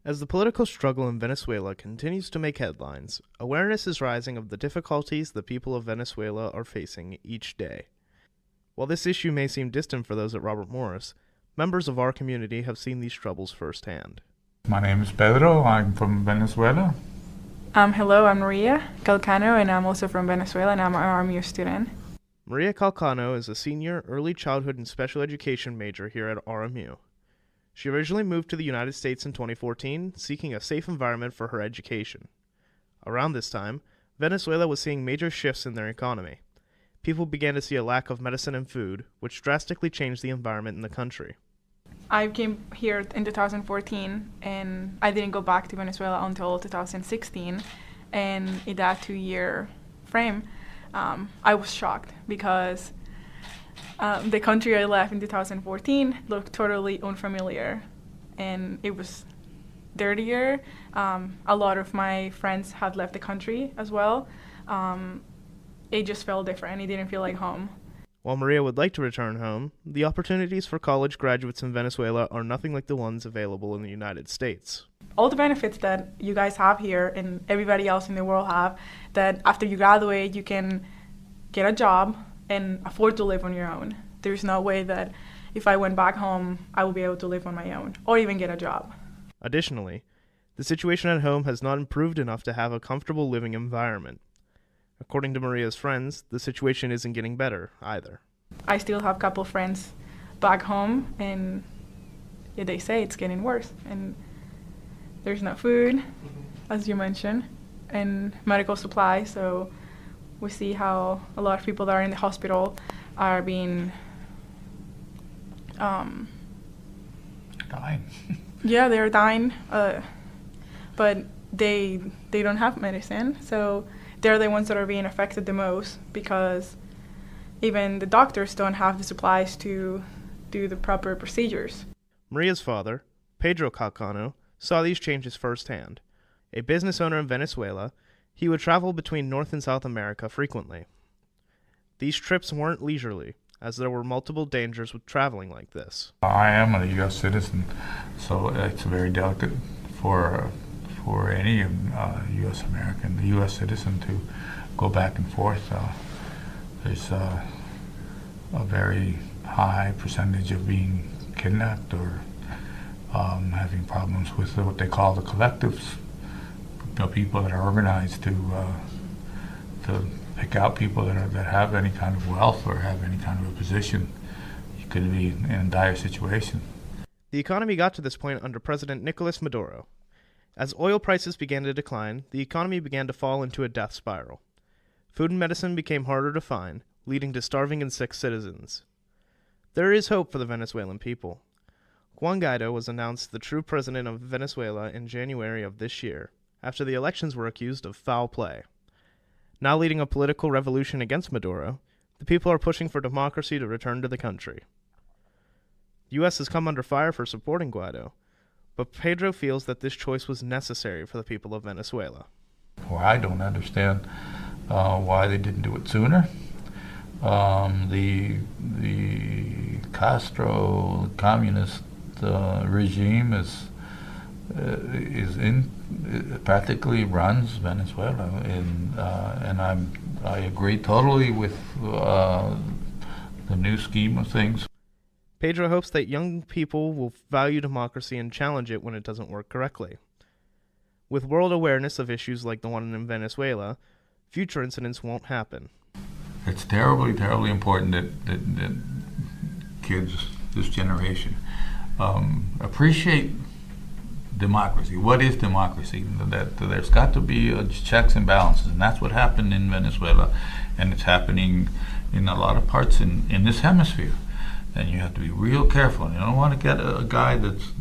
As the political struggle in Venezuela continues to make headlines, awareness is rising of the difficulties the people of Venezuela are facing each day. While this issue may seem distant for those at Robert Morris, members of our community have seen these troubles firsthand. My name is Pedro. I'm from Venezuela. Hello, I'm Maria Calcano, and I'm also from Venezuela, and I'm an RMU student. Maria Calcano is a senior early childhood and special education major here at RMU. She originally moved to the United States in 2014, seeking a safe environment for her education. Around this time, Venezuela was seeing major shifts in their economy. People began to see a lack of medicine and food, which drastically changed the environment in the country. I came here in 2014, and I didn't go back to Venezuela until 2016. And in that 2-year frame, I was shocked because the country I left in 2014 looked totally unfamiliar, and it was dirtier. A lot of my friends had left the country as well. It just felt different. It didn't feel like home. While Maria would like to return home, the opportunities for college graduates in Venezuela are nothing like the ones available in the United States. All the benefits that you guys have here and everybody else in the world have, that after you graduate, you can get a job and afford to live on your own. There's no way that if I went back home, I would be able to live on my own or even get a job. Additionally, the situation at home has not improved enough to have a comfortable living environment. According to Maria's friends, the situation isn't getting better either. I still have a couple friends back home, and they say it's getting worse. And there's no food, as you mentioned, and medical supplies. So we see how a lot of people that are in the hospital are being Dying. Yeah, they're dying, but they don't have medicine, so they're the ones that are being affected the most because even the doctors don't have the supplies to do the proper procedures. Maria's father, Pedro Calcano, saw these changes firsthand. A business owner in Venezuela, he would travel between North and South America frequently. These trips weren't leisurely, as there were multiple dangers with traveling like this. I am a U.S. citizen, so it's very delicate for any U.S. American, the U.S. citizen, to go back and forth. There's a very high percentage of being kidnapped or having problems with what they call the collectives, people that are organized to pick out people that have any kind of wealth or have any kind of a position. You could be in a dire situation. The economy got to this point under President Nicolas Maduro. As oil prices began to decline, the economy began to fall into a death spiral. Food and medicine became harder to find, leading to starving and sick citizens. There is hope for the Venezuelan people. Juan Guaido was announced the true president of Venezuela in January of this year, after the elections were accused of foul play. Now leading a political revolution against Maduro, the people are pushing for democracy to return to the country. The U.S. has come under fire for supporting Guaido, but Pedro feels that this choice was necessary for the people of Venezuela. Well, I don't understand why they didn't do it sooner. The Castro communist regime practically runs Venezuela, and I agree totally with the new scheme of things. Pedro hopes that young people will value democracy and challenge it when it doesn't work correctly. With world awareness of issues like the one in Venezuela, future incidents won't happen. It's terribly, terribly important that kids, this generation, appreciate democracy. What is democracy? That there's got to be checks and balances, and that's what happened in Venezuela, and it's happening in a lot of parts in this hemisphere. And you have to be real careful. And you don't want to get a guy that's,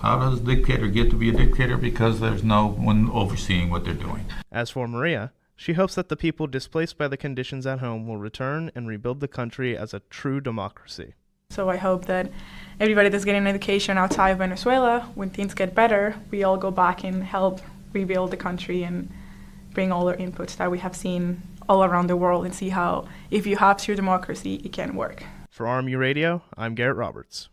how does a dictator get to be a dictator? Because there's no one overseeing what they're doing. As for Maria, she hopes that the people displaced by the conditions at home will return and rebuild the country as a true democracy. So I hope that everybody that's getting an education outside of Venezuela, when things get better, we all go back and help rebuild the country and bring all our inputs that we have seen all around the world and see how, if you have true democracy, it can work. For RMU Radio, I'm Garrett Roberts.